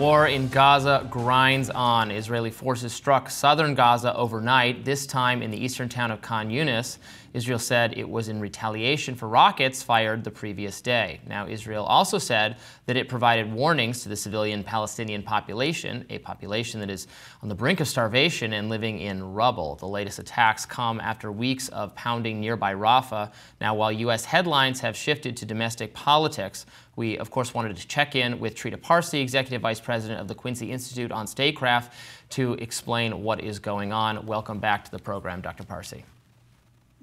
war in Gaza grinds on. Israeli forces struck southern Gaza overnight, this time in the eastern town of Khan Younis. Israel said it was in retaliation for rockets fired the previous day. Now, Israel also said that it provided warnings to the civilian Palestinian population, a population that is on the brink of starvation and living in rubble. The latest attacks come after weeks of pounding nearby Rafah. Now, while U.S. headlines have shifted to domestic politics, we, of course, wanted to check in with Trita Parsi, Executive Vice President of the Quincy Institute on Statecraft, to explain what is going on. Welcome back to the program, Dr. Parsi.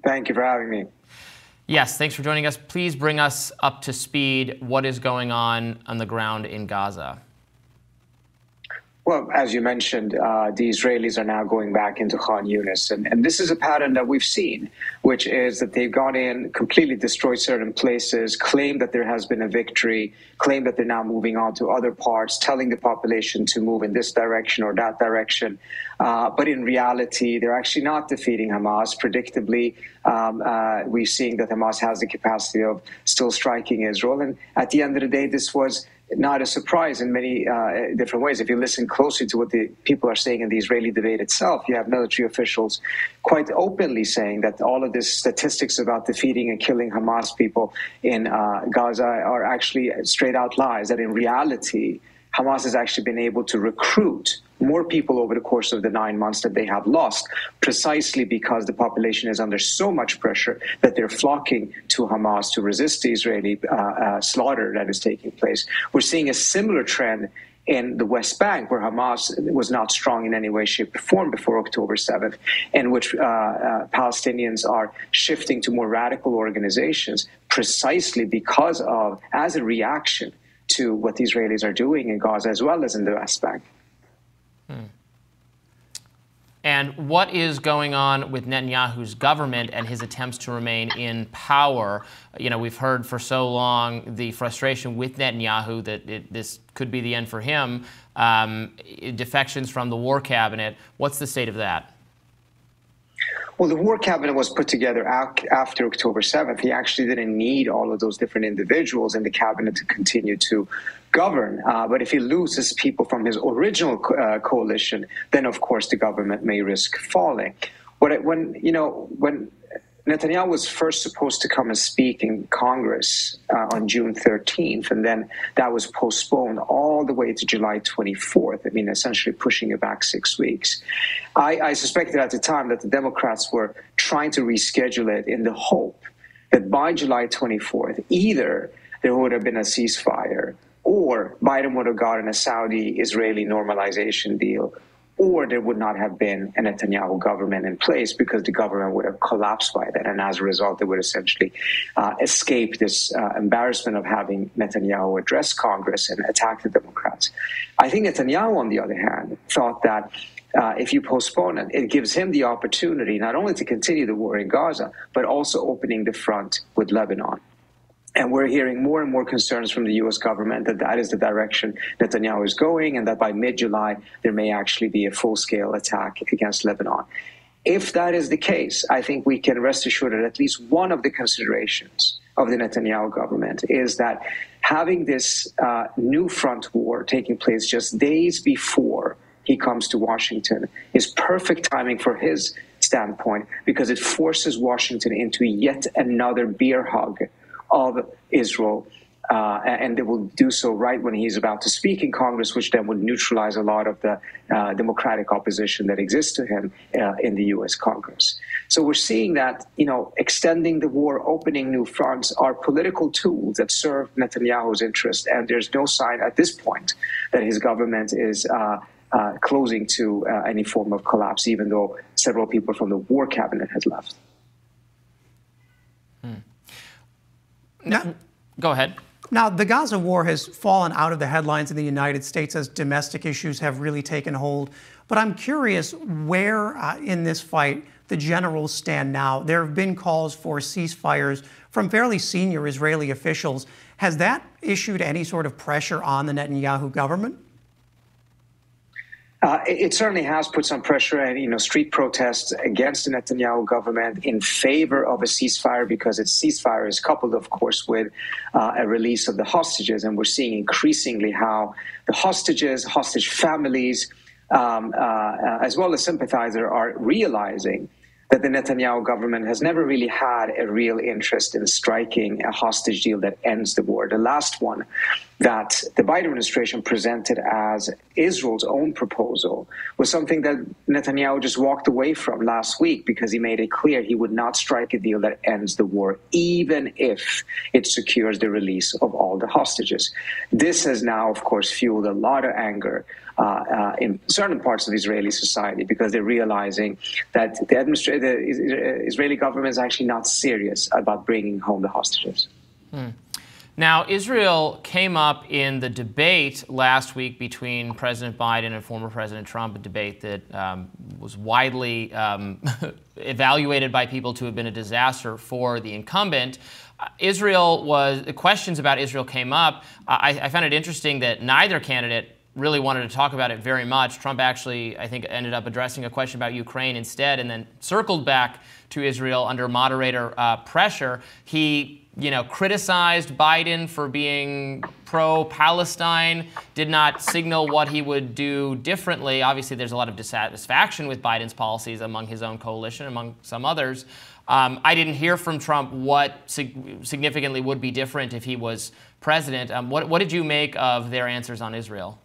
Thank you for having me. Yes, thanks for joining us. Please bring us up to speed. What is going on the ground in Gaza? Well, as you mentioned, the Israelis are now going back into Khan Younis. And this is a pattern that we've seen, which is that they've gone in, completely destroyed certain places, claimed that there has been a victory, claimed that they're now moving on to other parts, telling the population to move in this direction or that direction. But in reality, they're actually not defeating Hamas. Predictably, we're seeing that Hamas has the capacity of still striking Israel. And at the end of the day, this was not a surprise in many different ways. If you listen closely to what the people are saying in the Israeli debate itself, you have military officials quite openly saying that all of these statistics about defeating and killing Hamas people in Gaza are actually straight out lies, that in reality, Hamas has actually been able to recruit more people over the course of the 9 months that they have lost, precisely because the population is under so much pressure that they're flocking to Hamas to resist the Israeli slaughter that is taking place. We're seeing a similar trend in the West Bank, where Hamas was not strong in any way, shape, or form before October 7th, in which Palestinians are shifting to more radical organizations precisely because of, as a reaction to what the Israelis are doing in Gaza as well as in the West Bank. And what is going on with Netanyahu's government and his attempts to remain in power? You know, we've heard for so long the frustration with Netanyahu that this could be the end for him. Defections from the war cabinet. What's the state of that? Well, the war cabinet was put together after October 7th. He actually didn't need all of those different individuals in the cabinet to continue to govern. But if he loses people from his original coalition, then, of course, the government may risk falling. When Netanyahu was first supposed to come and speak in Congress on June 13th, and then that was postponed all the way to July 24th, I mean, essentially pushing it back 6 weeks. I suspected at the time that the Democrats were trying to reschedule it in the hope that by July 24th, either there would have been a ceasefire, or Biden would have gotten a Saudi-Israeli normalization deal, or there would not have been a Netanyahu government in place because the government would have collapsed by then. And as a result, they would essentially escape this embarrassment of having Netanyahu address Congress and attack the Democrats. I think Netanyahu, on the other hand, thought that if you postpone it, it gives him the opportunity not only to continue the war in Gaza, but also opening the front with Lebanon. And we're hearing more and more concerns from the U.S. government that that is the direction Netanyahu is going, and that by mid-July, there may actually be a full-scale attack against Lebanon. If that is the case, I think we can rest assured that at least one of the considerations of the Netanyahu government is that having this new front war taking place just days before he comes to Washington is perfect timing for his standpoint, because it forces Washington into yet another bear hug of Israel, and they will do so right when he's about to speak in Congress, which then would neutralize a lot of the democratic opposition that exists to him in the U.S. Congress. So we're seeing that, extending the war, opening new fronts are political tools that serve Netanyahu's interest, and there's no sign at this point that his government is closing to any form of collapse, even though several people from the war cabinet had left. Now, go ahead. Now, the Gaza war has fallen out of the headlines in the United States as domestic issues have really taken hold. But I'm curious where in this fight the generals stand now. There have been calls for ceasefires from fairly senior Israeli officials. Has that issued any sort of pressure on the Netanyahu government? It certainly has put some pressure and, street protests against the Netanyahu government in favor of a ceasefire, because its ceasefire is coupled, of course, with a release of the hostages. And we're seeing increasingly how the hostage families, as well as sympathizers, are realizing that the Netanyahu government has never really had a real interest in striking a hostage deal that ends the war. The last one that the Biden administration presented as Israel's own proposal was something that Netanyahu just walked away from last week, because he made it clear he would not strike a deal that ends the war, even if it secures the release of all the hostages. This has now, of course, fueled a lot of anger in certain parts of Israeli society, because they're realizing that the Israeli government is actually not serious about bringing home the hostages. Now, Israel came up in the debate last week between President Biden and former President Trump, a debate that was widely evaluated by people to have been a disaster for the incumbent. Questions about Israel came up. I found it interesting that neither candidate really wanted to talk about it very much. Trump actually, I think, ended up addressing a question about Ukraine instead, and then circled back to Israel under moderator pressure. He criticized Biden for being pro-Palestine, did not signal what he would do differently. Obviously, there's a lot of dissatisfaction with Biden's policies among his own coalition, among some others. I didn't hear from Trump what significantly would be different if he was president. What did you make of their answers on Israel?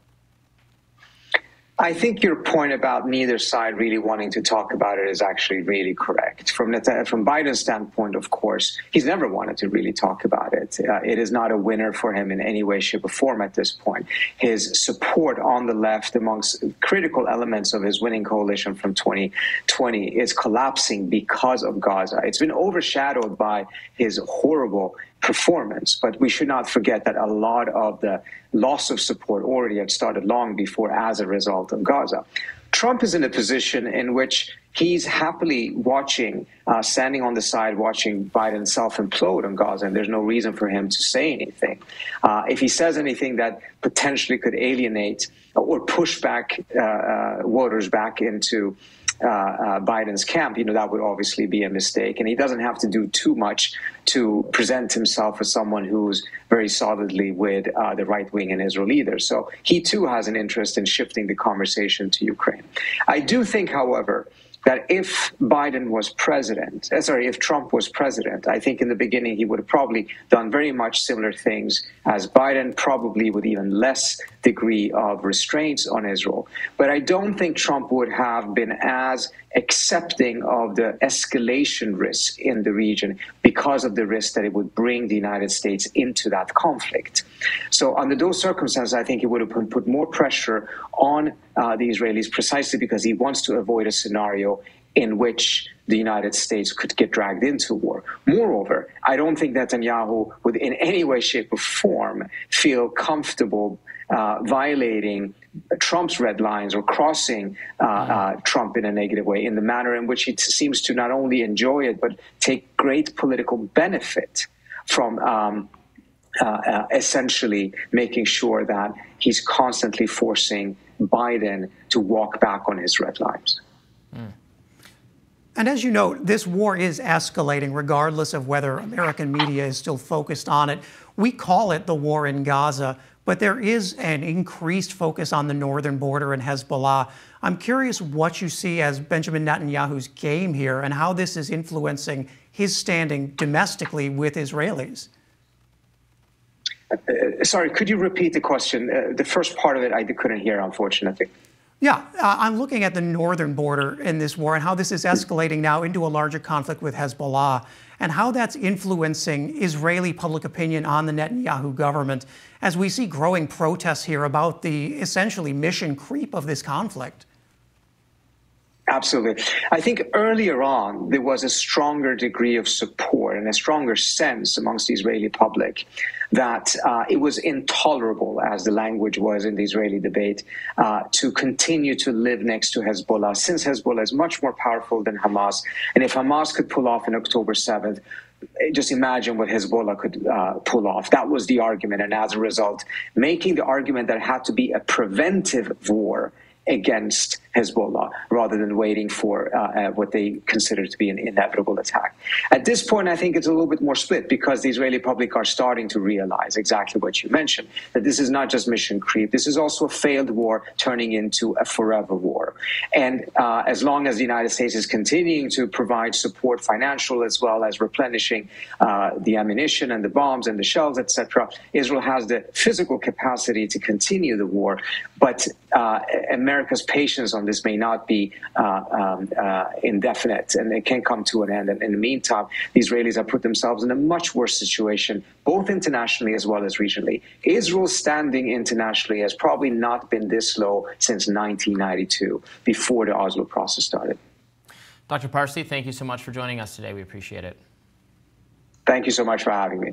I think your point about neither side really wanting to talk about it is actually really correct. From Biden's standpoint, of course, he's never wanted to really talk about it. It is not a winner for him in any way, shape, or form at this point. His support on the left amongst critical elements of his winning coalition from 2020 is collapsing because of Gaza. It's been overshadowed by his horrible performance, but we should not forget that a lot of the loss of support already had started long before as a result of Gaza. Trump is in a position in which he's happily watching, standing on the side, watching Biden self-implode on Gaza, and there's no reason for him to say anything. If he says anything that potentially could alienate or push back voters back into Biden's camp, that would obviously be a mistake. And he doesn't have to do too much to present himself as someone who's very solidly with the right wing in Israel either. So he too has an interest in shifting the conversation to Ukraine. I do think, however, that if if Trump was president, I think in the beginning he would have probably done very much similar things as Biden, probably with even less degree of restraints on Israel. But I don't think Trump would have been as accepting of the escalation risk in the region because of the risk that it would bring the United States into that conflict. So under those circumstances, I think he would have put more pressure on the Israelis, precisely because he wants to avoid a scenario in which the United States could get dragged into war. Moreover, I don't think Netanyahu would in any way, shape, or form feel comfortable violating Trump's red lines or crossing Trump in a negative way, in the manner in which he seems to not only enjoy it, but take great political benefit from essentially making sure that he's constantly forcing Biden to walk back on his red lines. And as you note, this war is escalating regardless of whether American media is still focused on it. We call it the war in Gaza, but there is an increased focus on the northern border and Hezbollah. I'm curious what you see as Benjamin Netanyahu's game here and how this is influencing his standing domestically with Israelis. Sorry, could you repeat the question? The first part of it I couldn't hear, unfortunately. Yeah, I'm looking at the northern border in this war and how this is escalating now into a larger conflict with Hezbollah and how that's influencing Israeli public opinion on the Netanyahu government as we see growing protests here about the essentially mission creep of this conflict. Absolutely. I think earlier on, there was a stronger degree of support and a stronger sense amongst the Israeli public that it was intolerable, as the language was in the Israeli debate, to continue to live next to Hezbollah, since Hezbollah is much more powerful than Hamas. And if Hamas could pull off on October 7th, just imagine what Hezbollah could pull off. That was the argument. And as a result, making the argument that it had to be a preventive war against Hezbollah rather than waiting for what they consider to be an inevitable attack. At this point, I think it's a little bit more split because the Israeli public are starting to realize exactly what you mentioned, that this is not just mission creep. This is also a failed war turning into a forever war. And as long as the United States is continuing to provide support, financial as well as replenishing the ammunition and the bombs and the shells, etc., Israel has the physical capacity to continue the war. But America's patience on this may not be indefinite, and it can come to an end. And in the meantime, the Israelis have put themselves in a much worse situation, both internationally as well as regionally. Israel's standing internationally has probably not been this low since 1992, before the Oslo process started. Dr. Parsi, thank you so much for joining us today. We appreciate it. Thank you so much for having me.